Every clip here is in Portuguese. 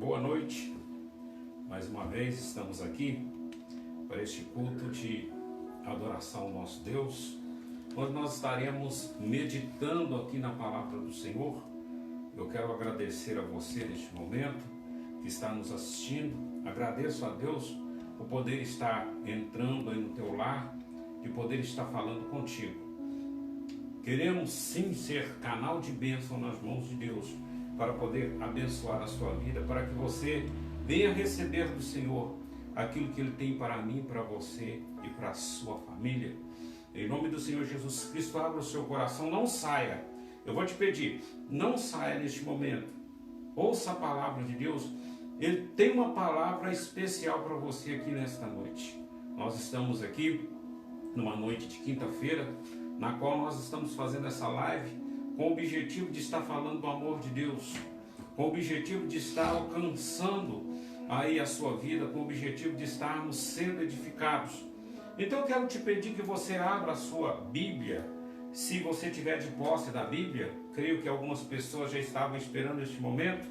Boa noite, mais uma vez estamos aqui para este culto de adoração ao nosso Deus, onde nós estaremos meditando aqui na palavra do Senhor. Eu quero agradecer a você neste momento que está nos assistindo. Agradeço a Deus por poder estar entrando aí no teu lar e poder estar falando contigo. Queremos sim ser canal de bênção nas mãos de Deus, para poder abençoar a sua vida, para que você venha receber do Senhor aquilo que Ele tem para mim, para você e para a sua família. Em nome do Senhor Jesus Cristo, abra o seu coração, não saia. Eu vou te pedir, não saia neste momento. Ouça a palavra de Deus. Ele tem uma palavra especial para você aqui nesta noite. Nós estamos aqui numa noite de quinta-feira, na qual nós estamos fazendo essa live com o objetivo de estar falando do amor de Deus, com o objetivo de estar alcançando aí a sua vida, com o objetivo de estarmos sendo edificados. Então eu quero te pedir que você abra a sua Bíblia, se você tiver de posse da Bíblia. Creio que algumas pessoas já estavam esperando este momento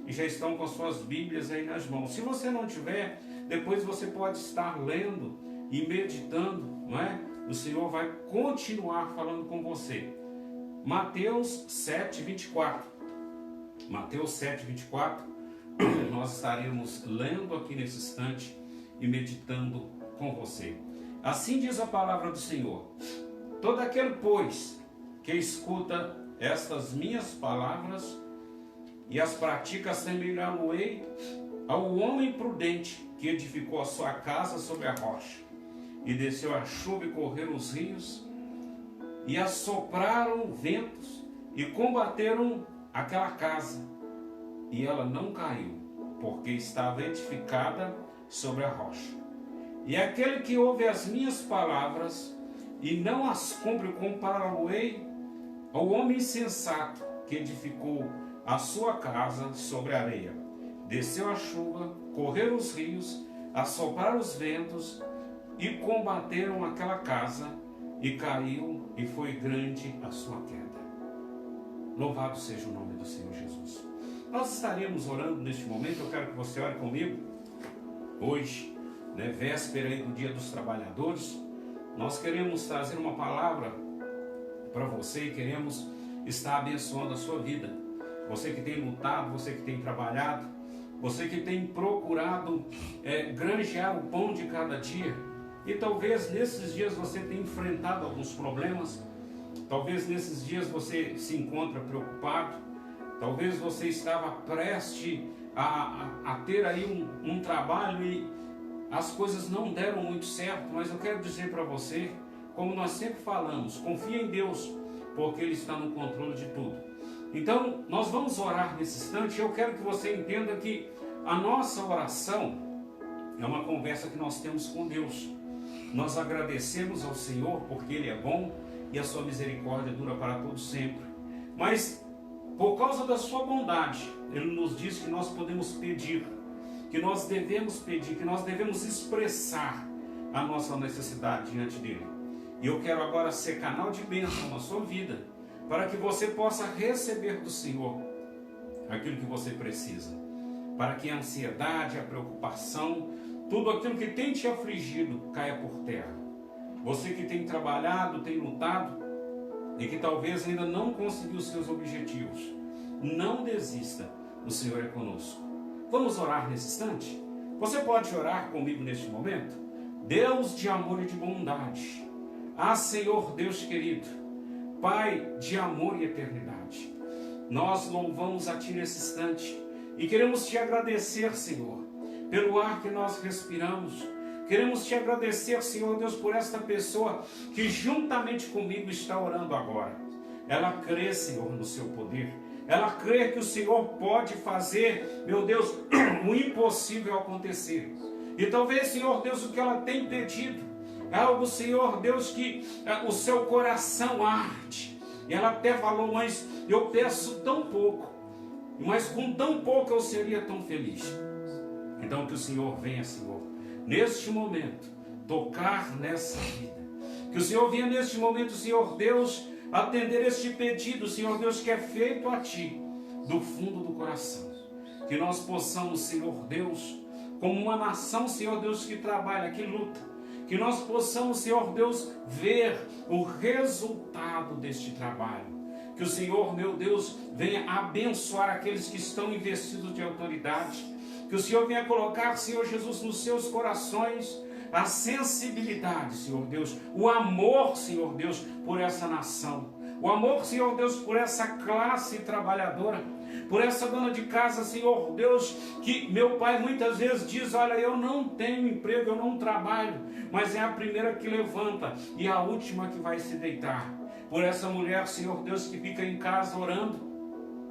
e já estão com as suas Bíblias aí nas mãos. Se você não tiver, depois você pode estar lendo e meditando, não é? O Senhor vai continuar falando com você. Mateus 7:24. Mateus 7:24. Nós estaremos lendo aqui nesse instante e meditando com você. Assim diz a palavra do Senhor: todo aquele, pois, que escuta estas minhas palavras e as pratica, semelhá-lo-ei ao homem prudente que edificou a sua casa sobre a rocha. E desceu a chuva e correram os rios, e assopraram ventos, e combateram aquela casa, e ela não caiu, porque estava edificada sobre a rocha. E aquele que ouve as minhas palavras, e não as cumpre, compará-lo-ei ao homem insensato, que edificou a sua casa sobre a areia. Desceu a chuva, correram os rios, assopraram os ventos, e combateram aquela casa, e caiu, e foi grande a sua queda. Louvado seja o nome do Senhor Jesus. Nós estaremos orando neste momento. Eu quero que você ore comigo. Hoje, véspera aí do Dia dos Trabalhadores, nós queremos trazer uma palavra para você e queremos estar abençoando a sua vida. Você que tem lutado, você que tem trabalhado, você que tem procurado granjear o pão de cada dia. E talvez nesses dias você tenha enfrentado alguns problemas, talvez nesses dias você se encontra preocupado, talvez você estava prestes a ter aí um trabalho e as coisas não deram muito certo, mas eu quero dizer para você, como nós sempre falamos, confia em Deus, porque Ele está no controle de tudo. Então nós vamos orar nesse instante. Eu quero que você entenda que a nossa oração é uma conversa que nós temos com Deus. Nós agradecemos ao Senhor porque Ele é bom e a sua misericórdia dura para todo sempre. Mas por causa da sua bondade, Ele nos diz que nós podemos pedir, que nós devemos pedir, que nós devemos expressar a nossa necessidade diante dEle. E eu quero agora ser canal de bênção na sua vida, para que você possa receber do Senhor aquilo que você precisa, para que a ansiedade, a preocupação, tudo aquilo que tem te afligido caia por terra. Você que tem trabalhado, tem lutado e que talvez ainda não conseguiu os seus objetivos, não desista, o Senhor é conosco. Vamos orar nesse instante? Você pode orar comigo neste momento? Deus de amor e de bondade, Senhor Deus querido, Pai de amor e eternidade, nós louvamos a Ti nesse instante e queremos Te agradecer, Senhor, pelo ar que nós respiramos. Queremos Te agradecer, Senhor Deus, por esta pessoa que juntamente comigo está orando agora. Ela crê, Senhor, no Seu poder. Ela crê que o Senhor pode fazer, meu Deus, o impossível acontecer. E talvez, Senhor Deus, o que ela tem pedido é algo, Senhor Deus, que o seu coração arde. E ela até falou: mas eu peço tão pouco, mas com tão pouco eu seria tão feliz. Então que o Senhor venha, Senhor, neste momento, tocar nessa vida. Que o Senhor venha neste momento, Senhor Deus, atender este pedido, Senhor Deus, que é feito a Ti, do fundo do coração. que nós possamos, Senhor Deus, como uma nação, Senhor Deus, que trabalha, que luta, que nós possamos, Senhor Deus, ver o resultado deste trabalho. Que o Senhor, meu Deus, venha abençoar aqueles que estão investidos de autoridade. Que o Senhor venha colocar, Senhor Jesus, nos seus corações a sensibilidade, Senhor Deus, o amor, Senhor Deus, por essa nação. O amor, Senhor Deus, por essa classe trabalhadora, por essa dona de casa, Senhor Deus, que meu pai muitas vezes diz, olha, eu não tenho emprego, eu não trabalho, mas é a primeira que levanta e a última que vai se deitar. Por essa mulher, Senhor Deus, que fica em casa orando,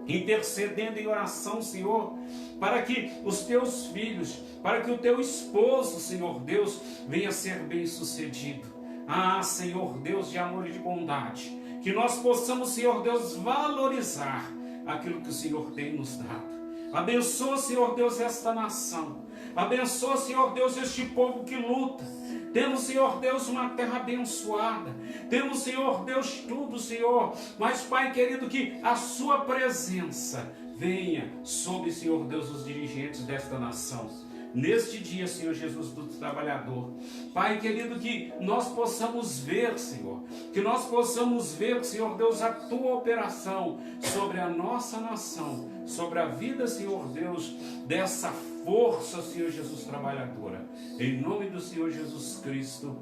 intercedendo em oração, Senhor, para que os teus filhos, para que o teu esposo, Senhor Deus, venha ser bem sucedido. Ah, Senhor Deus de amor e de bondade, que nós possamos, Senhor Deus, valorizar aquilo que o Senhor tem nos dado. Abençoa, Senhor Deus, esta nação. Abençoa, Senhor Deus, este povo que luta. Temos, Senhor Deus, uma terra abençoada. Temos, Senhor Deus, tudo, Senhor. Mas, Pai querido, que a sua presença venha sobre, Senhor Deus, os dirigentes desta nação. Neste dia, Senhor Jesus, do trabalhador. Pai querido, que nós possamos ver, Senhor, que nós possamos ver, Senhor Deus, a tua operação sobre a nossa nação, sobre a vida, Senhor Deus, dessa força, Senhor Jesus, trabalhadora. Em nome do Senhor Jesus Cristo.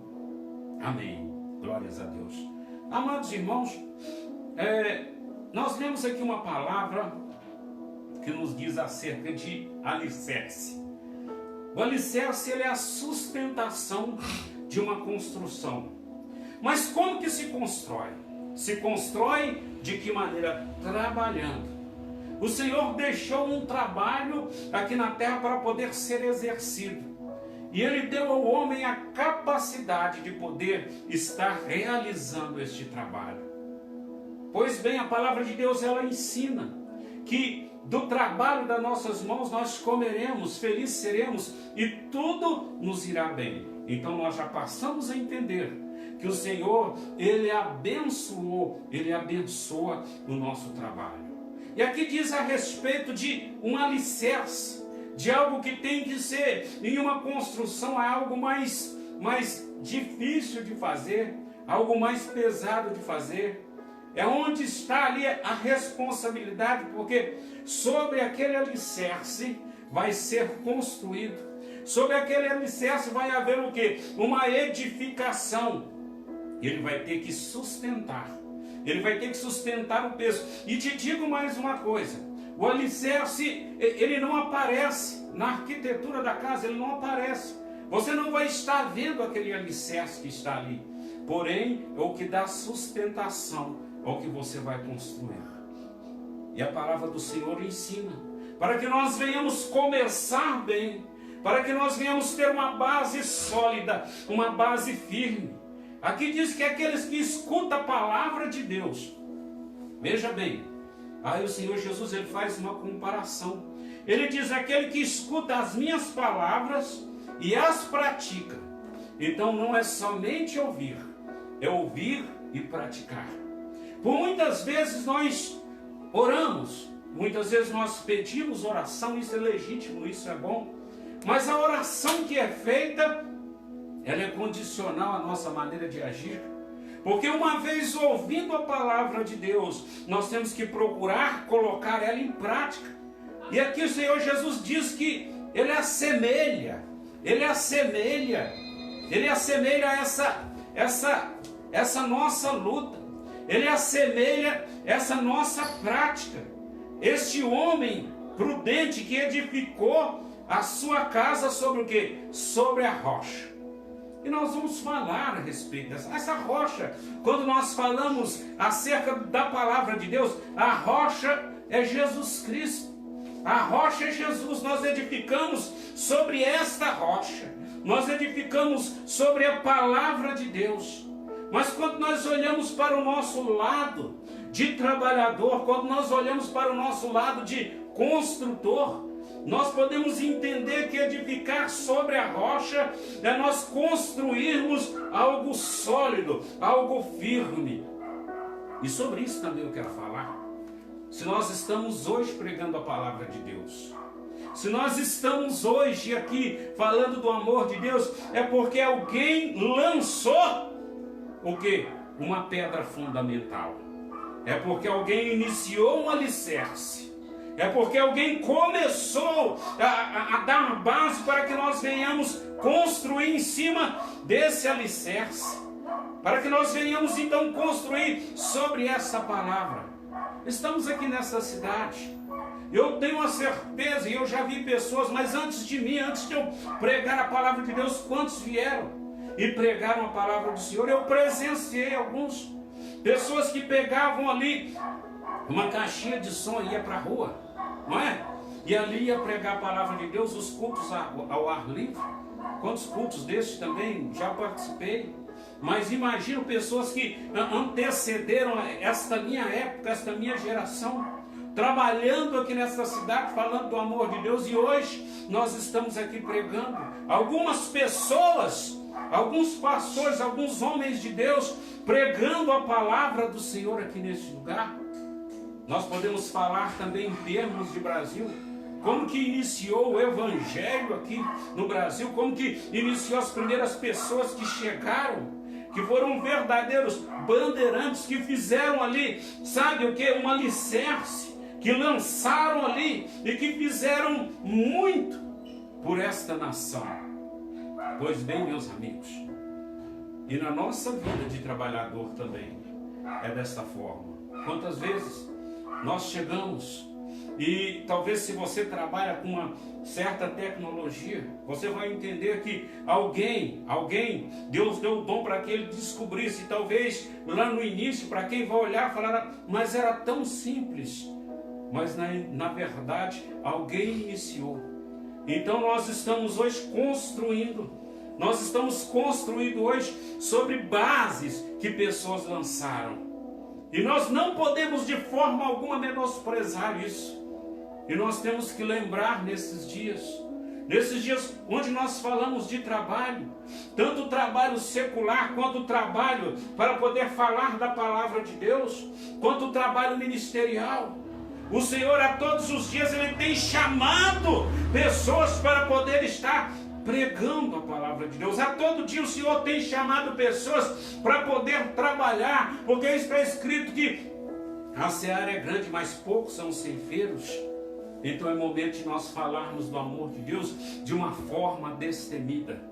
Amém. Glórias a Deus. Amados irmãos, nós lemos aqui uma palavra que nos diz acerca de alicerce. O alicerce, ele é a sustentação de uma construção. Mas como que se constrói? Se constrói de que maneira? Trabalhando. O Senhor deixou um trabalho aqui na terra para poder ser exercido. E Ele deu ao homem a capacidade de poder estar realizando este trabalho. Pois bem, a palavra de Deus, ela ensina que do trabalho das nossas mãos nós comeremos, felizes seremos e tudo nos irá bem. Então nós já passamos a entender que o Senhor, Ele abençoou, Ele abençoa o nosso trabalho. E aqui diz a respeito de um alicerce, de algo que tem que ser, em uma construção, é algo mais difícil de fazer, algo mais pesado de fazer. É onde está ali a responsabilidade, porque sobre aquele alicerce vai ser construído. Sobre aquele alicerce vai haver o quê? Uma edificação. Ele vai ter que sustentar. Ele vai ter que sustentar o peso. E te digo mais uma coisa. O alicerce, ele não aparece na arquitetura da casa, ele não aparece. Você não vai estar vendo aquele alicerce que está ali. Porém, é o que dá sustentação ao que você vai construir. E a palavra do Senhor ensina, para que nós venhamos começar bem, para que nós venhamos ter uma base sólida, uma base firme. Aqui diz que aqueles que escutam a palavra de Deus, veja bem, aí o Senhor Jesus, ele faz uma comparação. Ele diz, aquele que escuta as minhas palavras e as pratica. Então não é somente ouvir, é ouvir e praticar. Por muitas vezes nós oramos, muitas vezes nós pedimos oração, isso é legítimo, isso é bom, mas a oração que é feita, ela é condicional à nossa maneira de agir, porque uma vez ouvindo a palavra de Deus, nós temos que procurar colocar ela em prática. E aqui o Senhor Jesus diz que Ele assemelha essa nossa luta. Ele assemelha essa nossa prática. Este homem prudente que edificou a sua casa sobre o quê? Sobre a rocha. E nós vamos falar a respeito dessa rocha. Quando nós falamos acerca da palavra de Deus, a rocha é Jesus Cristo. A rocha é Jesus. Nós edificamos sobre esta rocha. Nós edificamos sobre a palavra de Deus. Mas quando nós olhamos para o nosso lado de trabalhador, quando nós olhamos para o nosso lado de construtor, nós podemos entender que edificar sobre a rocha é nós construirmos algo sólido, algo firme. E sobre isso também eu quero falar. Se nós estamos hoje pregando a palavra de Deus, Se nós estamos hoje aqui falando do amor de Deus, é porque alguém lançou o quê? Uma pedra fundamental. É porque alguém iniciou um alicerce. É porque alguém começou a dar base para que nós venhamos construir em cima desse alicerce. Para que nós venhamos então construir sobre essa palavra. Estamos aqui nessa cidade. Eu tenho a certeza, e eu já vi pessoas, mas antes de mim, antes de eu pregar a palavra de Deus, quantos vieram e pregaram a palavra do Senhor? Eu presenciei alguns. Pessoas que pegavam ali uma caixinha de som e ia para a rua, não é? E ali ia pregar a palavra de Deus, os cultos ao ar livre. Quantos cultos desses também já participei? Mas imagino pessoas que antecederam esta minha época, esta minha geração, trabalhando aqui nessa cidade, falando do amor de Deus, e hoje nós estamos aqui pregando. Algumas pessoas, alguns pastores, alguns homens de Deus, pregando a palavra do Senhor aqui neste lugar. Nós podemos falar também em termos de Brasil, como que iniciou o evangelho aqui no Brasil, como que iniciou as primeiras pessoas que chegaram, que foram verdadeiros bandeirantes, que fizeram ali, sabe o que? Um alicerce, que lançaram ali e que fizeram muito por esta nação. Pois bem, meus amigos, e na nossa vida de trabalhador também é desta forma. Quantas vezes nós chegamos e talvez se você trabalha com uma certa tecnologia, você vai entender que alguém, Deus deu o dom para que ele descobrisse, talvez lá no início, para quem vai olhar, falar, mas era tão simples. Mas na verdade, alguém iniciou. Então nós estamos hoje construindo hoje sobre bases que pessoas lançaram. E nós não podemos de forma alguma menosprezar isso. E nós temos que lembrar nesses dias onde nós falamos de trabalho, tanto o trabalho secular, quanto o trabalho para poder falar da palavra de Deus, quanto o trabalho ministerial. O Senhor a todos os dias Ele tem chamado pessoas para poder estar pregando a palavra de Deus. A todo dia o Senhor tem chamado pessoas para poder trabalhar, porque está escrito que a seara é grande, mas poucos são os ceifeiros. Então é momento de nós falarmos do amor de Deus de uma forma destemida.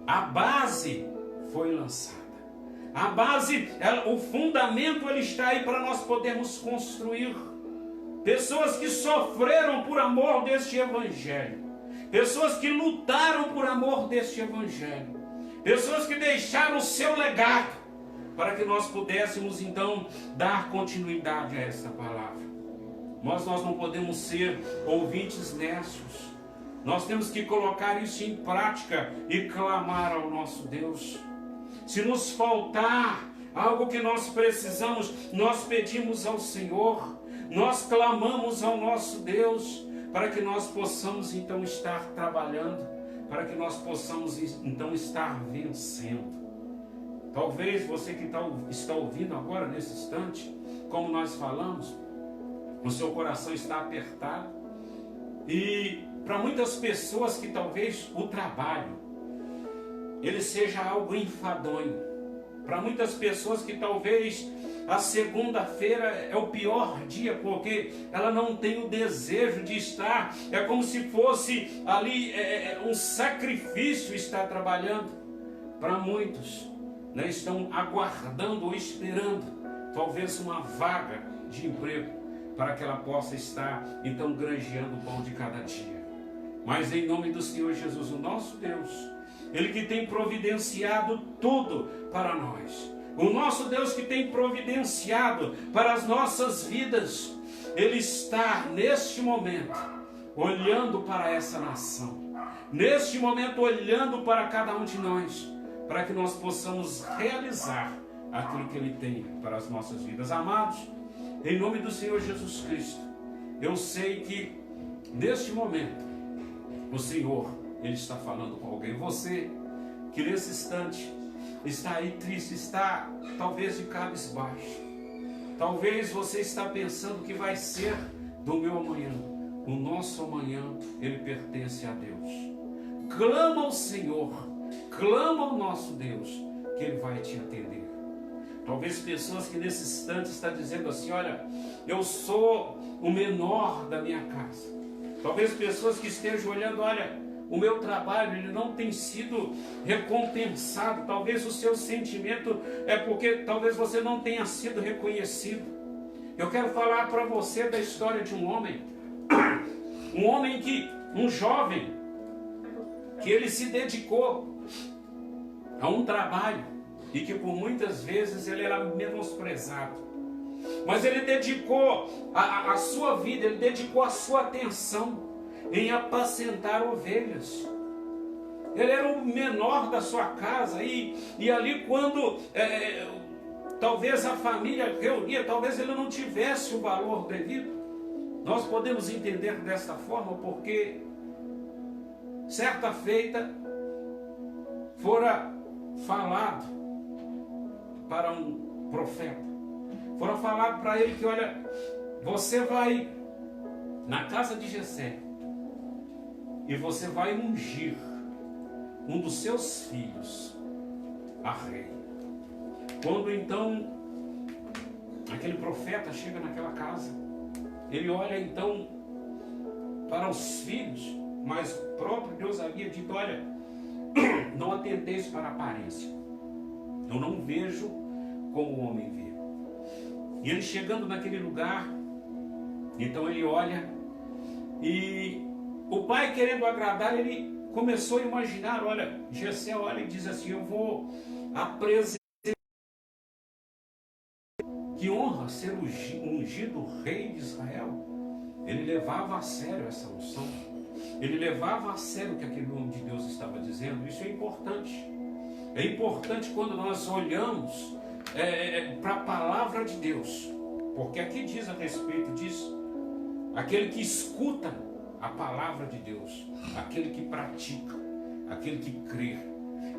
A base foi lançada. A base, o fundamento, ele está aí para nós podermos construir. Pessoas que sofreram por amor deste evangelho. Pessoas que lutaram por amor deste evangelho. Pessoas que deixaram o seu legado para que nós pudéssemos então dar continuidade a essa palavra. Mas nós não podemos ser ouvintes nécios. Nós temos que colocar isso em prática e clamar ao nosso Deus. Se nos faltar algo que nós precisamos, nós pedimos ao Senhor, nós clamamos ao nosso Deus, para que nós possamos então estar trabalhando, para que nós possamos então estar vencendo. Talvez você que está ouvindo agora nesse instante, como nós falamos, o seu coração está apertado. E para muitas pessoas que talvez o trabalho ele seja algo enfadonho. Para muitas pessoas que talvez a segunda-feira é o pior dia, porque ela não tem o desejo de estar. É como se fosse ali um sacrifício estar trabalhando. Para muitos, né, estão aguardando ou esperando talvez uma vaga de emprego, para que ela possa estar, então, granjeando o pão de cada dia. Mas em nome do Senhor Jesus, o nosso Deus, Ele que tem providenciado tudo para nós, o nosso Deus que tem providenciado para as nossas vidas, Ele está, neste momento, olhando para essa nação, neste momento, olhando para cada um de nós, para que nós possamos realizar aquilo que Ele tem para as nossas vidas. Amados, em nome do Senhor Jesus Cristo, eu sei que neste momento o Senhor, Ele está falando com alguém. Você que nesse instante está aí triste, está talvez de cabisbaixo. Talvez você está pensando que vai ser do meu amanhã. o nosso amanhã, ele pertence a Deus. Clama ao Senhor, clama ao nosso Deus, que ele vai te atender. Talvez pessoas que nesse instante estão dizendo assim: olha, eu sou o menor da minha casa. Talvez pessoas que estejam olhando: olha, o meu trabalho ele não tem sido recompensado. Talvez o seu sentimento é porque talvez você não tenha sido reconhecido. Eu quero falar para você da história de um homem um jovem, que ele se dedicou a um trabalho e que por muitas vezes ele era menosprezado. Mas ele dedicou a sua vida, ele dedicou a sua atenção em apacentar ovelhas. Ele era o menor da sua casa e ali quando talvez a família reunia, talvez ele não tivesse o valor devido. Nós podemos entender desta forma porque certa feita fora falado para um profeta, fora falado para ele que: olha, você vai na casa de Jessé e você vai ungir um dos seus filhos a rei. Quando então aquele profeta chega naquela casa, ele olha então para os filhos, mas o próprio Deus havia dito: olha, não atenteis para a aparência, eu não vejo como o homem vê. E ele chegando naquele lugar, então ele olha, e o pai, querendo agradar, ele começou a imaginar: olha, Jessé olha e diz assim: eu vou apresentar, que honra ser ungido rei de Israel. Ele levava a sério essa unção, ele levava a sério o que aquele homem de Deus estava dizendo. Isso é importante. É importante quando nós olhamos para a palavra de Deus, porque aqui diz a respeito disso: aquele que escuta a palavra de Deus, aquele que pratica, aquele que crê.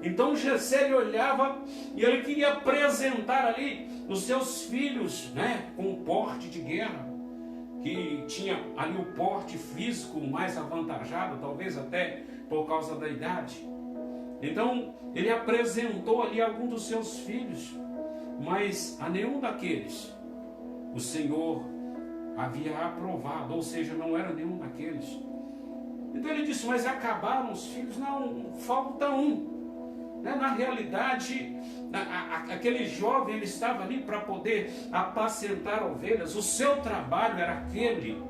Então Jessé, ele olhava e ele queria apresentar ali os seus filhos, com porte de guerra, que tinha ali o porte físico mais avantajado, talvez até por causa da idade. Então ele apresentou ali algum dos seus filhos, mas a nenhum daqueles o Senhor havia aprovado, ou seja, não era nenhum daqueles. Então ele disse: mas acabaram os filhos? Não, falta um. Na realidade, aquele jovem, ele estava ali para poder apacentar ovelhas, o seu trabalho era aquele.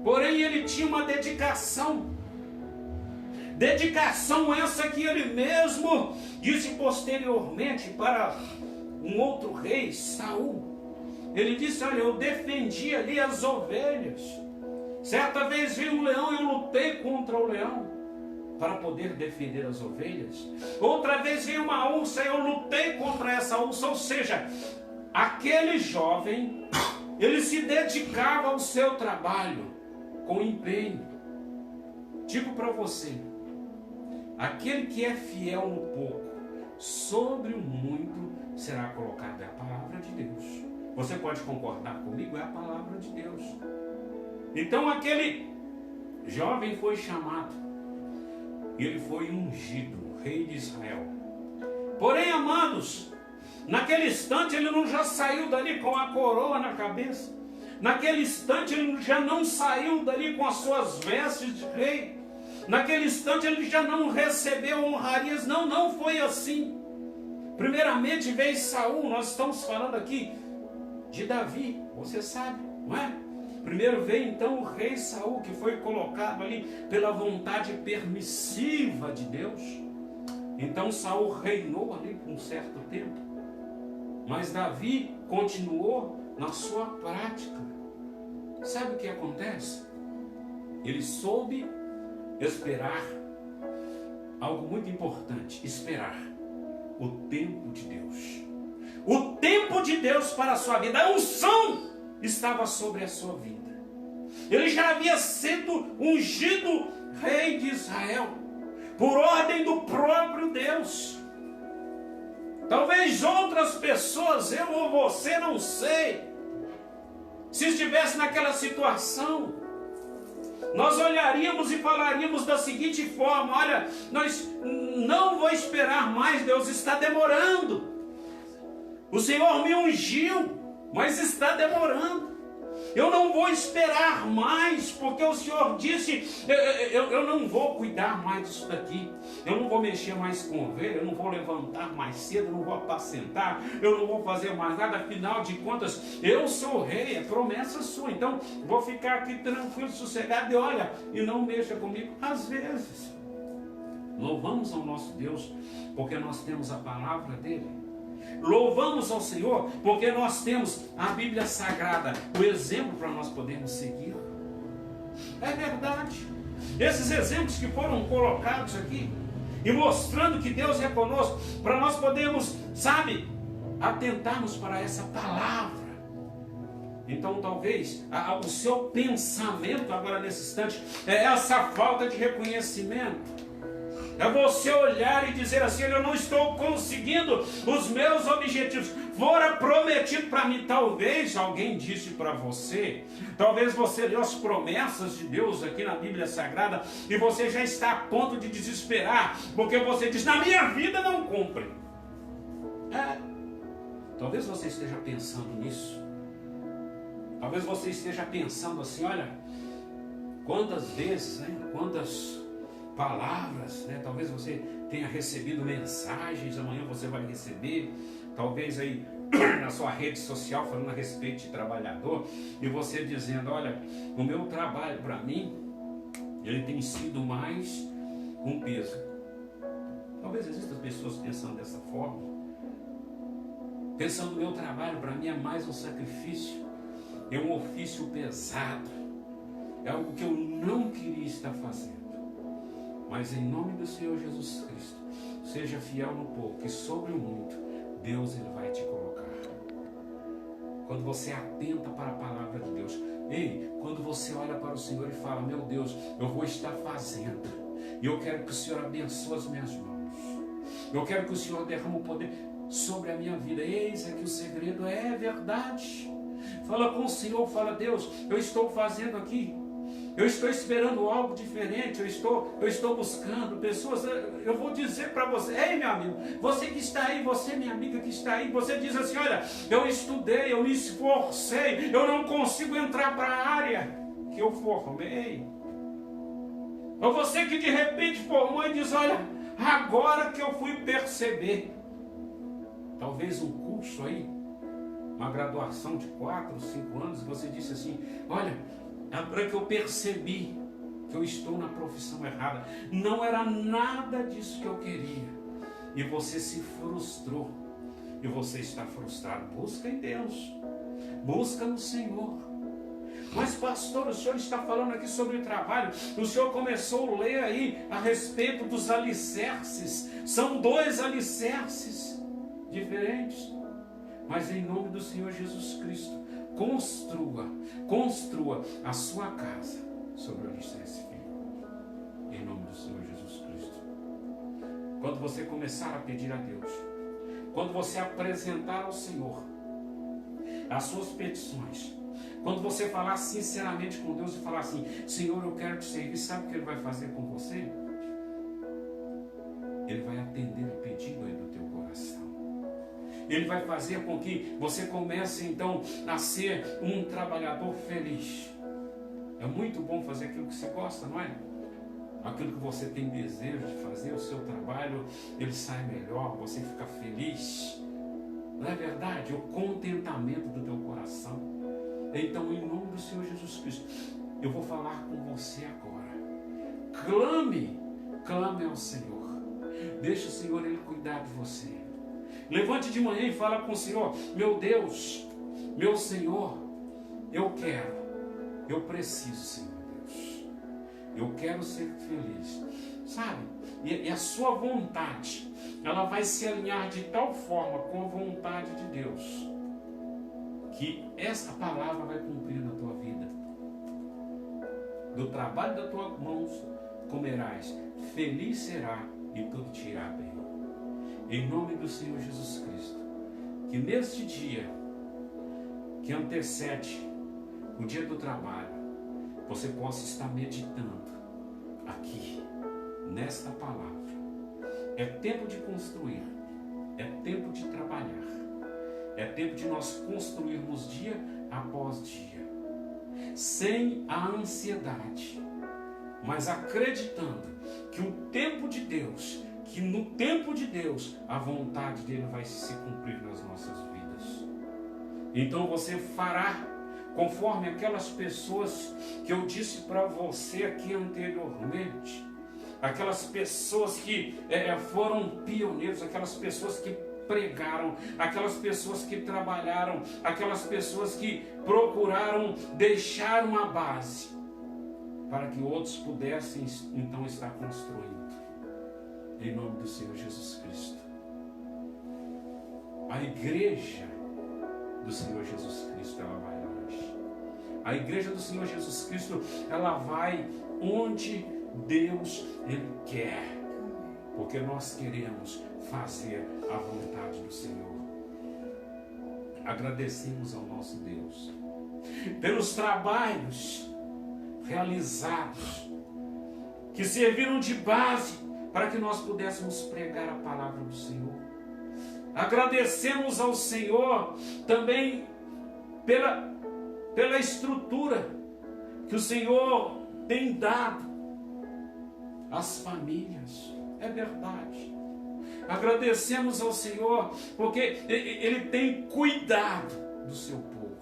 Porém ele tinha uma dedicação essa que ele mesmo disse posteriormente para um outro rei, Saul. Ele disse: olha, eu defendi ali as ovelhas. Certa vez veio um leão e eu lutei contra o leão para poder defender as ovelhas. Outra vez veio uma ursa e eu lutei contra essa ursa. Ou seja, aquele jovem, ele se dedicava ao seu trabalho com empenho. Digo para você: aquele que é fiel no pouco, sobre o muito será colocado. É a palavra de Deus. Você pode concordar comigo? É a palavra de Deus. Então aquele jovem foi chamado, ele foi ungido, rei de Israel. Porém, amados, naquele instante ele não já saiu dali com a coroa na cabeça. Naquele instante ele já não saiu dali com as suas vestes de rei. Naquele instante ele já não recebeu honrarias. Não foi assim. Primeiramente veio Saul. Nós estamos falando aqui de Davi, você sabe, não é? Primeiro veio então o rei Saul, que foi colocado ali pela vontade permissiva de Deus. Então Saul reinou ali por um certo tempo, mas Davi continuou na sua prática. Sabe o que acontece? Ele soube esperar algo muito importante: esperar o tempo de Deus. O tempo de Deus para a sua vida. A unção estava sobre a sua vida. Ele já havia sido ungido rei de Israel por ordem do próprio Deus. Talvez outras pessoas, eu ou você, não sei, se estivesse naquela situação, nós olharíamos e falaríamos da seguinte forma: olha, nós não vou esperar mais, Deus está demorando. O Senhor me ungiu, mas está demorando. Eu não vou esperar mais, porque o Senhor disse, eu não vou cuidar mais disso daqui. Eu não vou mexer mais com ovelha, eu não vou levantar mais cedo, eu não vou apacentar, eu não vou fazer mais nada. Afinal de contas, eu sou o rei, é promessa sua. Então, vou ficar aqui tranquilo, sossegado e olha, e não mexa comigo. Às vezes, louvamos ao nosso Deus, porque nós temos a palavra dele. Louvamos ao Senhor porque nós temos a Bíblia Sagrada, o exemplo para nós podermos seguir. É verdade. Esses exemplos que foram colocados aqui e mostrando que Deus é conosco, para nós podermos, sabe, atentarmos para essa palavra. Então talvez o seu pensamento agora nesse instante é essa falta de reconhecimento. É você olhar e dizer assim: eu não estou conseguindo os meus objetivos. Fora prometido para mim. Talvez alguém disse para você, talvez você leu as promessas de Deus aqui na Bíblia Sagrada e você já está a ponto de desesperar, porque você diz: na minha vida não cumpre. Talvez você esteja pensando nisso. Talvez você esteja pensando assim: olha, quantas vezes, né? Quantas palavras, né? Talvez você tenha recebido mensagens, amanhã você vai receber, talvez aí na sua rede social falando a respeito de trabalhador, e você dizendo: olha, o meu trabalho para mim, ele tem sido mais um peso. Talvez existam pessoas pensando dessa forma, pensando: o meu trabalho para mim é mais um sacrifício, é um ofício pesado, é algo que eu não queria estar fazendo. Mas em nome do Senhor Jesus Cristo, seja fiel no pouco, que sobre o muito, Deus ele vai te colocar. Quando você atenta para a palavra de Deus, quando você olha para o Senhor e fala: meu Deus, eu vou estar fazendo, e eu quero que o Senhor abençoe as minhas mãos, eu quero que o Senhor derrame o poder sobre a minha vida. Eis aqui o segredo, é verdade. Fala com o Senhor, fala: Deus, eu estou fazendo aqui, eu estou esperando algo diferente, eu estou buscando pessoas. Eu vou dizer para você: meu amigo, você que está aí, você minha amiga que está aí, você diz assim: olha, eu estudei, eu me esforcei, eu não consigo entrar para a área que eu formei. Ou você que de repente formou e diz: olha, agora que eu fui perceber. Talvez um curso aí, uma graduação de 4 ou 5 anos, você disse assim: olha, agora que eu percebi que eu estou na profissão errada, não era nada disso que eu queria, e você se frustrou, e você está frustrado. Busca em Deus, busca no Senhor. Mas pastor, o senhor está falando aqui sobre o trabalho, o senhor começou a ler aí a respeito dos alicerces. São 2 alicerces diferentes, mas em nome do Senhor Jesus Cristo, construa a sua casa sobre o alicerce firme, em nome do Senhor Jesus Cristo. Quando você começar a pedir a Deus, quando você apresentar ao Senhor as suas petições, quando você falar sinceramente com Deus e falar assim: Senhor, eu quero te servir, sabe o que Ele vai fazer com você? Ele vai atender o pedido aí do teu coração. Ele vai fazer com que você comece então a ser um trabalhador feliz. É muito bom fazer aquilo que você gosta, não é? Aquilo que você tem desejo de fazer, o seu trabalho, ele sai melhor, você fica feliz. Não é verdade? O contentamento do teu coração. Então, em nome do Senhor Jesus Cristo, eu vou falar com você agora. Clame ao Senhor. Deixa o Senhor ele cuidar de você. Levante de manhã e fala com o Senhor: meu Deus, meu Senhor, eu preciso, Senhor Deus, eu quero ser feliz, sabe? E a sua vontade, ela vai se alinhar de tal forma com a vontade de Deus, que essa palavra vai cumprir na tua vida. Do trabalho das tuas mãos comerás, feliz será e tudo te irá bem. Em nome do Senhor Jesus Cristo, que neste dia que antecede o dia do trabalho, você possa estar meditando aqui, nesta palavra. É tempo de construir, é tempo de trabalhar, é tempo de nós construirmos dia após dia, sem a ansiedade, mas acreditando que o tempo de Deus, que no tempo de Deus, a vontade dele vai se cumprir nas nossas vidas. Então você fará conforme aquelas pessoas que eu disse para você aqui anteriormente, aquelas pessoas que foram pioneiros, aquelas pessoas que pregaram, aquelas pessoas que trabalharam, aquelas pessoas que procuraram deixar uma base para que outros pudessem então estar construindo. Em nome do Senhor Jesus Cristo. A igreja do Senhor Jesus Cristo, ela vai longe. A igreja do Senhor Jesus Cristo, ela vai onde Deus Ele quer. Porque nós queremos fazer a vontade do Senhor. Agradecemos ao nosso Deus pelos trabalhos realizados que serviram de base para que nós pudéssemos pregar a palavra do Senhor. Agradecemos ao Senhor também pela estrutura que o Senhor tem dado às famílias. É verdade. Agradecemos ao Senhor porque Ele tem cuidado do seu povo.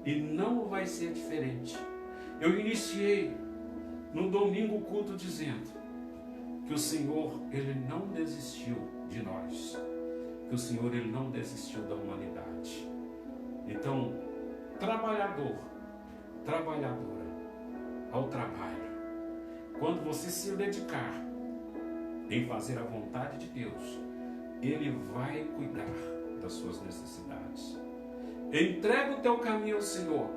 E não vai ser diferente. Eu iniciei no domingo o culto dizendo que o Senhor, Ele não desistiu de nós. Que o Senhor, Ele não desistiu da humanidade. Então, trabalhador, trabalhadora, ao trabalho. Quando você se dedicar em fazer a vontade de Deus, Ele vai cuidar das suas necessidades. Entrega o teu caminho ao Senhor,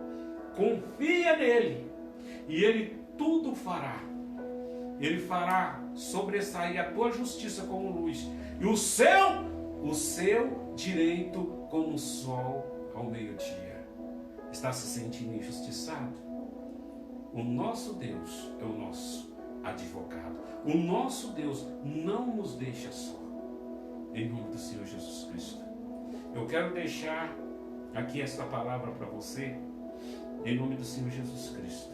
confia nele, e Ele tudo fará. Ele fará sobressair a tua justiça como luz, e o seu direito como o sol ao meio-dia. Está se sentindo injustiçado? O nosso Deus é o nosso advogado. O nosso Deus não nos deixa só. Em nome do Senhor Jesus Cristo. Eu quero deixar aqui esta palavra para você, em nome do Senhor Jesus Cristo.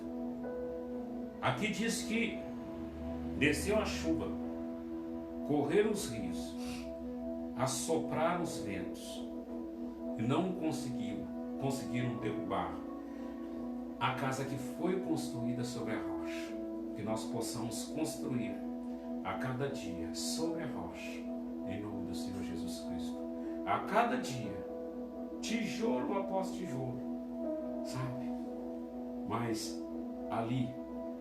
Aqui diz que desceu a chuva, correram os rios, assopraram os ventos, e não conseguiram derrubar a casa que foi construída sobre a rocha. Que nós possamos construir a cada dia sobre a rocha, em nome do Senhor Jesus Cristo. A cada dia, tijolo após tijolo, sabe? Mas ali,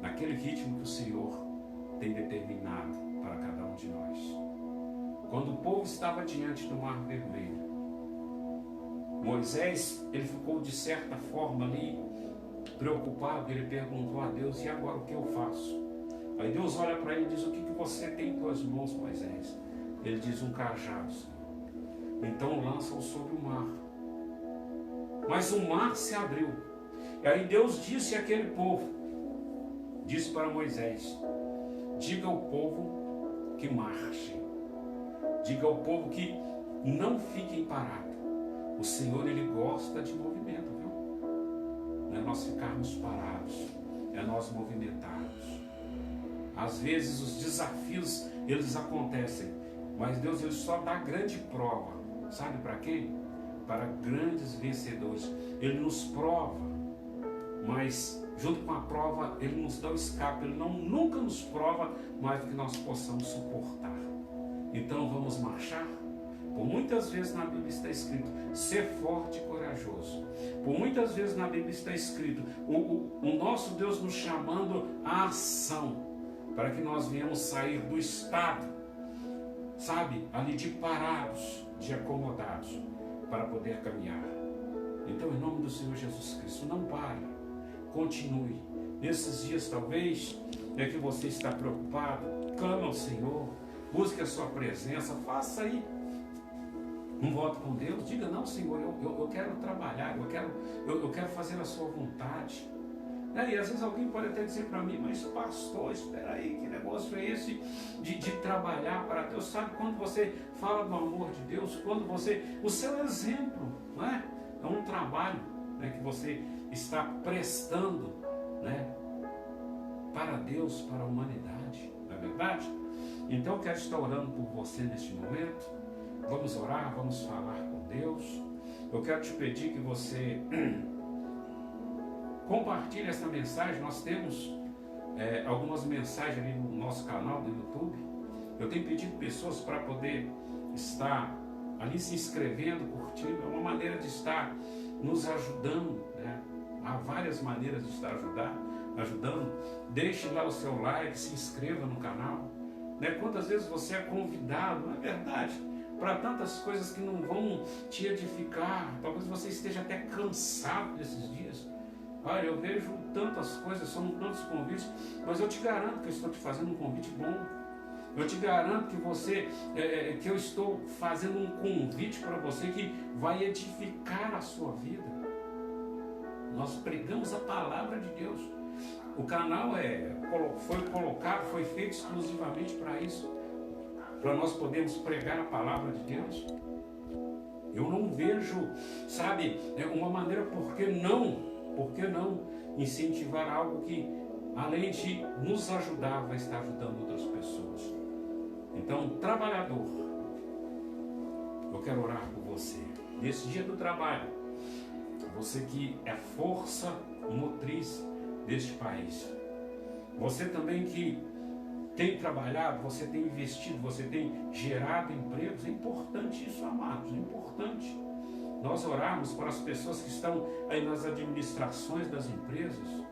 naquele ritmo que o Senhor tem determinado para cada um de nós. Quando o povo estava diante do Mar Vermelho, Moisés, ele ficou de certa forma ali preocupado. Ele perguntou a Deus: e agora o que eu faço? Aí Deus olha para ele e diz: o que você tem em tuas mãos, Moisés? Ele diz: um cajado, Senhor. Então lança-o sobre o mar. Mas o mar se abriu. E aí Deus disse àquele povo, disse para Moisés: diga ao povo que marche. Diga ao povo que não fiquem parados. O Senhor, Ele gosta de movimento, viu? Não é nós ficarmos parados, é nós movimentarmos. Às vezes os desafios, eles acontecem, mas Deus, Ele só dá grande prova. Sabe para quê? Para grandes vencedores. Ele nos prova, mas junto com a prova, Ele nos dá o escape. Ele nunca nos prova mais do que nós possamos suportar. Então vamos marchar? Por muitas vezes na Bíblia está escrito: ser forte e corajoso. Por muitas vezes na Bíblia está escrito o nosso Deus nos chamando à ação, para que nós venhamos sair do estado, sabe, ali de parados, de acomodados, para poder caminhar. Então, em nome do Senhor Jesus Cristo, não pare, continue. Nesses dias, talvez, é que você está preocupado, clame ao Senhor, busque a sua presença, faça aí um voto com Deus, diga: não, Senhor, eu quero trabalhar, eu quero fazer a sua vontade. E às vezes alguém pode até dizer para mim, mas pastor, espera aí, que negócio é esse de trabalhar para Deus? Sabe, quando você fala do amor de Deus, quando você, o seu exemplo, não é? É um trabalho, né, que você está prestando, né, para Deus, para a humanidade, não é verdade? Então eu quero estar orando por você neste momento. Vamos orar, vamos falar com Deus. Eu quero te pedir que você compartilhe essa mensagem. Nós temos algumas mensagens ali no nosso canal do YouTube. Eu tenho pedido pessoas para poder estar ali se inscrevendo, curtindo. É uma maneira de estar nos ajudando, né? Há várias maneiras de estar ajudando. Deixe lá o seu like, se inscreva no canal, né? Quantas vezes você é convidado, não é verdade, para tantas coisas que não vão te edificar. Talvez você esteja até cansado desses dias. Olha, eu vejo tantas coisas, são tantos convites, mas eu te garanto que eu estou te fazendo um convite bom. Eu te garanto que que eu estou fazendo um convite para você que vai edificar a sua vida. Nós pregamos a palavra de Deus. O canal foi colocado, foi feito exclusivamente para isso, para nós podermos pregar a palavra de Deus. Eu não vejo, sabe, uma maneira, por que não incentivar algo que, além de nos ajudar, vai estar ajudando outras pessoas. Então, trabalhador, eu quero orar por você. Nesse dia do trabalho, você que é força motriz deste país, você também que tem trabalhado, você tem investido, você tem gerado empregos. É importante isso, amados, é importante nós orarmos para as pessoas que estão aí nas administrações das empresas,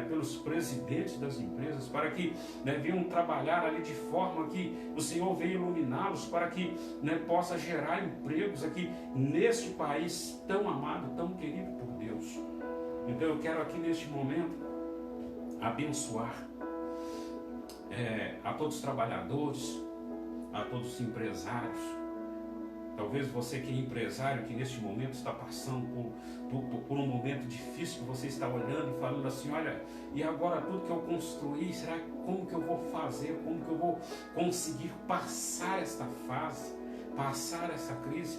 pelos presidentes das empresas, para que venham trabalhar ali de forma que o Senhor venha iluminá-los, para que possa gerar empregos aqui neste país tão amado, tão querido por Deus. Então eu quero aqui neste momento abençoar a todos os trabalhadores, a todos os empresários. Talvez você que é empresário, que neste momento está passando por um momento difícil, que você está olhando e falando assim, olha, e agora tudo que eu construí, será como que eu vou fazer, como que eu vou conseguir passar esta fase, passar essa crise?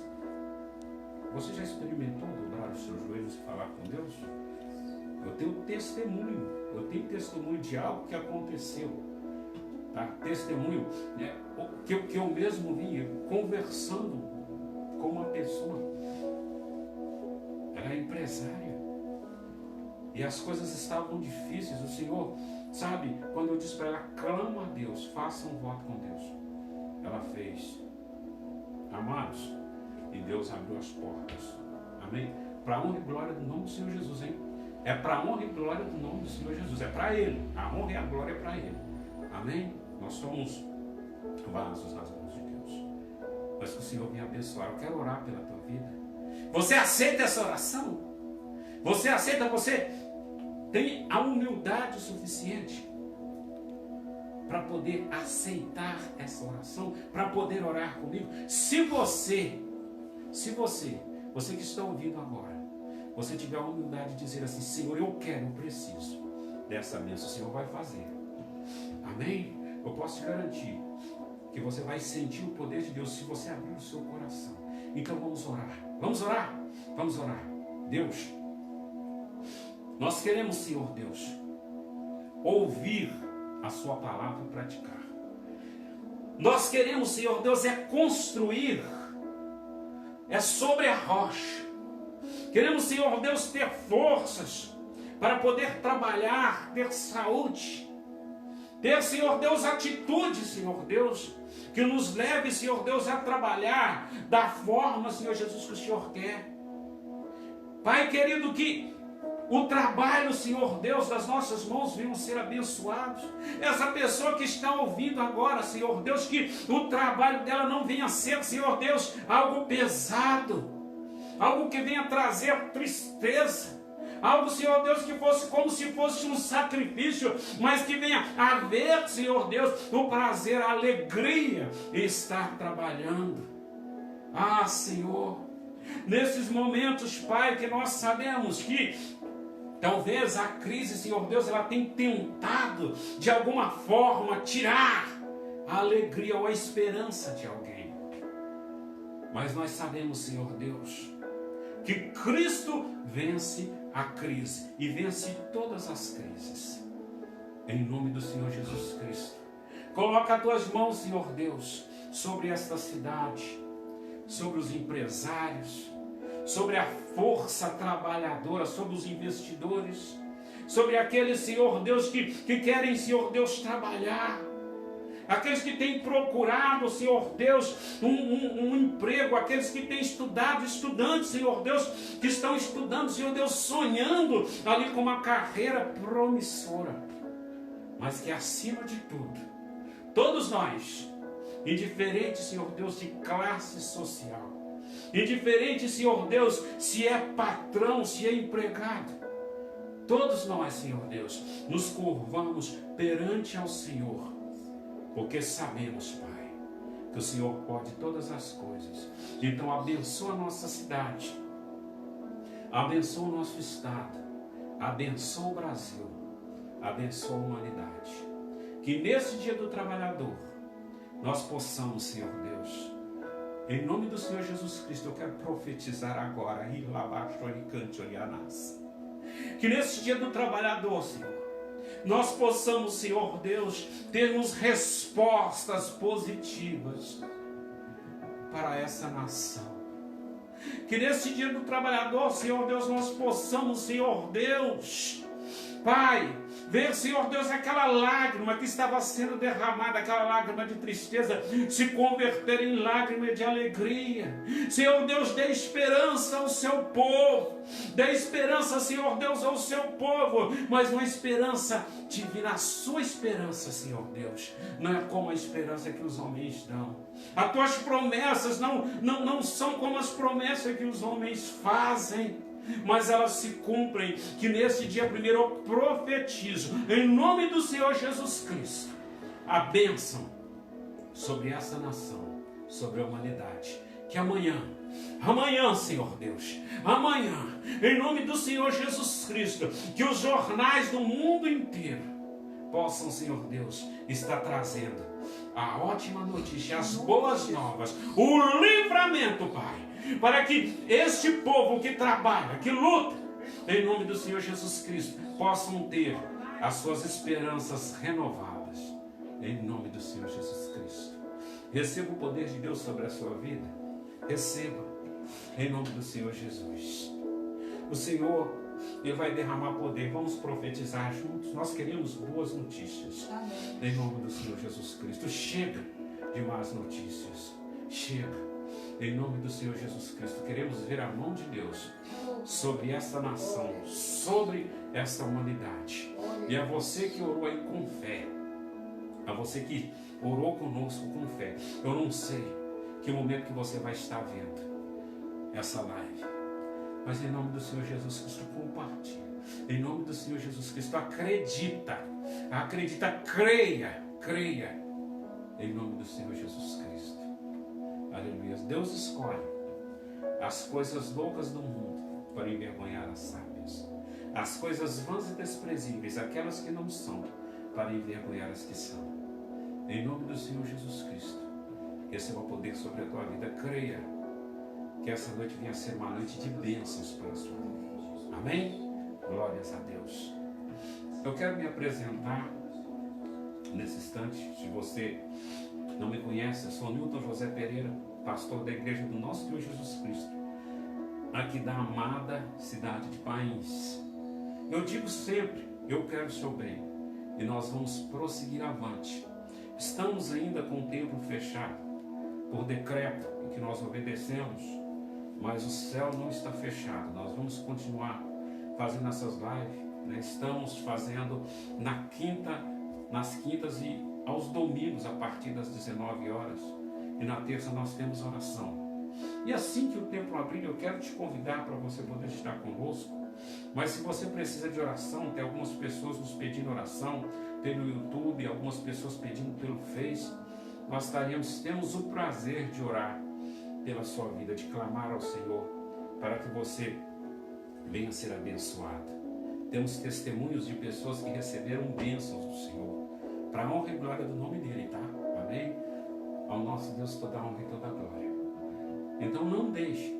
Você já experimentou dobrar os seus joelhos e falar com Deus? Eu tenho testemunho de algo que aconteceu, tá? Testemunho, que eu mesmo vinha conversando com uma pessoa. Ela é empresária e as coisas estavam difíceis. O Senhor, sabe, quando eu disse para ela, clama a Deus, faça um voto com Deus, ela fez, amados, e Deus abriu as portas. Amém? Para a honra e glória do nome do Senhor Jesus, hein? É para a honra e glória do nome do Senhor Jesus, é para Ele, a honra e a glória é para Ele. Amém? Nós somos vasos nas mãos de Deus. Mas que o Senhor me abençoe. Eu quero orar pela tua vida. Você aceita essa oração? Você aceita? Você tem a humildade suficiente para poder aceitar essa oração, para poder orar comigo? Se você que está ouvindo agora, você tiver a humildade de dizer assim, Senhor, eu preciso dessa bênção, o Senhor vai fazer. Amém? Eu posso te garantir que você vai sentir o poder de Deus se você abrir o seu coração. Então vamos orar. Vamos orar? Vamos orar. Deus, nós queremos, Senhor Deus, ouvir a sua palavra e praticar. Nós queremos, Senhor Deus, construir, sobre a rocha. Queremos, Senhor Deus, ter forças para poder trabalhar, ter saúde, ter, Senhor Deus, atitude, Senhor Deus, que nos leve, Senhor Deus, a trabalhar da forma, Senhor Jesus, que o Senhor quer. Pai querido, que o trabalho, Senhor Deus, das nossas mãos venham ser abençoados. Essa pessoa que está ouvindo agora, Senhor Deus, que o trabalho dela não venha ser, Senhor Deus, algo pesado, algo que venha trazer tristeza, algo, Senhor Deus, que fosse como se fosse um sacrifício, mas que venha haver, Senhor Deus, o prazer, a alegria em estar trabalhando. Ah, Senhor, nesses momentos, Pai, que nós sabemos que Talvez a crise, Senhor Deus, ela tem tentado de alguma forma tirar a alegria ou a esperança de alguém. Mas nós sabemos, Senhor Deus, que Cristo vence a crise e vence todas as crises. Em nome do Senhor Jesus Cristo, coloca as tuas mãos, Senhor Deus, sobre esta cidade, sobre os empresários, sobre a força trabalhadora, sobre os investidores, sobre aqueles, Senhor Deus, que querem, Senhor Deus, trabalhar, aqueles que têm procurado, Senhor Deus, um emprego, aqueles que têm estudado, estudantes, Senhor Deus, que estão estudando, Senhor Deus, sonhando ali com uma carreira promissora, mas que acima de tudo, todos nós, indiferente, Senhor Deus, de classe social, indiferente, Senhor Deus, se é patrão, se é empregado, todos nós, Senhor Deus, nos curvamos perante ao Senhor, porque sabemos, Pai, que o Senhor pode todas as coisas. Então abençoa a nossa cidade, abençoa o nosso estado, abençoa o Brasil, abençoa a humanidade. Que nesse dia do trabalhador, nós possamos, Senhor Deus, em nome do Senhor Jesus Cristo, eu quero profetizar agora, que nesse dia do trabalhador, Senhor, nós possamos, Senhor Deus, termos respostas positivas para essa nação. Que nesse dia do trabalhador, Senhor Deus, nós possamos, Senhor Deus, Pai, ver, Senhor Deus, aquela lágrima que estava sendo derramada, aquela lágrima de tristeza, se converter em lágrima de alegria. Senhor Deus, dê esperança ao seu povo, dê esperança, Senhor Deus, ao seu povo, mas uma esperança divina, a sua esperança, Senhor Deus, não é como a esperança que os homens dão. As tuas promessas não são como as promessas que os homens fazem, mas elas se cumprem. Que nesse dia primeiro eu profetizo, em nome do Senhor Jesus Cristo, a bênção sobre essa nação, sobre a humanidade. Que amanhã, Senhor Deus, amanhã, em nome do Senhor Jesus Cristo, que os jornais do mundo inteiro possam, Senhor Deus, estar trazendo a ótima notícia, as boas novas, o livramento, Pai, para que este povo que trabalha, que luta, em nome do Senhor Jesus Cristo, possam ter as suas esperanças renovadas, em nome do Senhor Jesus Cristo. Receba o poder de Deus sobre a sua vida, receba, em nome do Senhor Jesus. O Senhor, Ele vai derramar poder. Vamos profetizar juntos. Nós queremos boas notícias, em nome do Senhor Jesus Cristo. Chega de más notícias, chega. Em nome do Senhor Jesus Cristo, queremos ver a mão de Deus sobre esta nação, sobre esta humanidade. E a você que orou aí com fé, a você que orou conosco com fé, eu não sei que momento que você vai estar vendo essa live, mas em nome do Senhor Jesus Cristo, compartilhe. Em nome do Senhor Jesus Cristo, acredita, creia, em nome do Senhor Jesus Cristo. Aleluia. Deus escolhe as coisas loucas do mundo para envergonhar as sábias, as coisas vãs e desprezíveis, aquelas que não são, para envergonhar as que são. Em nome do Senhor Jesus Cristo, receba poder sobre a tua vida. Creia que essa noite venha a ser uma noite de bênçãos para a sua vida. Amém? Glórias a Deus. Eu quero me apresentar nesse instante. Se você não me conhece, eu sou Newton José Pereira, pastor da igreja do nosso Senhor Jesus Cristo, aqui da amada cidade de Pains. Eu digo sempre, eu quero o seu bem, e nós vamos prosseguir avante. Estamos ainda com o templo fechado, por decreto em que nós obedecemos, mas o céu não está fechado. Nós vamos continuar fazendo essas lives, né? Estamos fazendo nas quintas e aos domingos, a partir das 19 horas, e na terça nós temos oração. E assim que o templo abrir, eu quero te convidar para você poder estar conosco. Mas se você precisa de oração, tem algumas pessoas nos pedindo oração pelo YouTube, algumas pessoas pedindo pelo Face. Nós temos o prazer de orar pela sua vida, de clamar ao Senhor para que você venha ser abençoado. temos testemunhos de pessoas que receberam bênçãos do Senhor, para a honra e glória do nome dele, tá? Amém? Ao nosso Deus toda a honra e toda a glória. Então não deixe,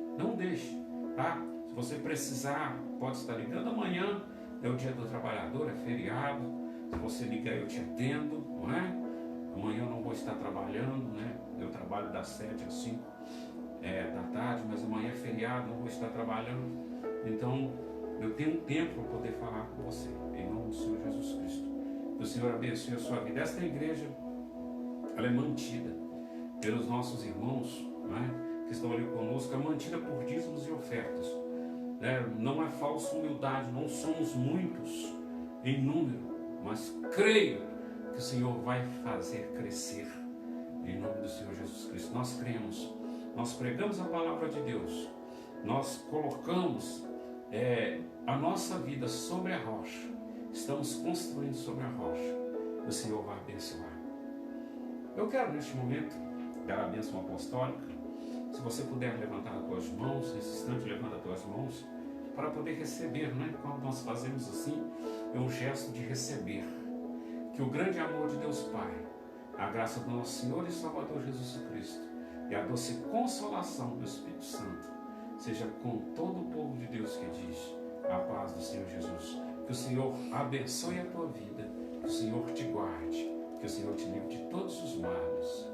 tá? Se você precisar, pode estar ligando amanhã, é o dia do trabalhador, é feriado. Se você ligar, eu te atendo, não é? Amanhã eu não vou estar trabalhando, né? Eu trabalho das 7 às 5 da tarde, mas amanhã é feriado, não vou estar trabalhando. Então, eu tenho tempo para poder falar com você, em nome do Senhor Jesus Cristo. Que o Senhor abençoe a sua vida. Esta igreja, ela é mantida pelos nossos irmãos, né, que estão ali conosco, é mantida por dízimos e ofertas. Né? Não é falsa humildade, não somos muitos em número, mas creio que o Senhor vai fazer crescer, em nome do Senhor Jesus Cristo. Nós cremos, nós pregamos a palavra de Deus, nós colocamos a nossa vida sobre a rocha, estamos construindo sobre a rocha, o Senhor vai abençoar. Eu quero neste momento dar a bênção apostólica. Se você puder levantar as tuas mãos, nesse instante levanta as tuas mãos, para poder receber, né? Quando nós fazemos assim, é um gesto de receber. Que o grande amor de Deus Pai, a graça do nosso Senhor e Salvador Jesus Cristo e a doce consolação do Espírito Santo seja com todo o povo de Deus que diz a paz do Senhor Jesus. Que o Senhor abençoe a tua vida, que o Senhor te guarde, que o Senhor te livre de todos os males.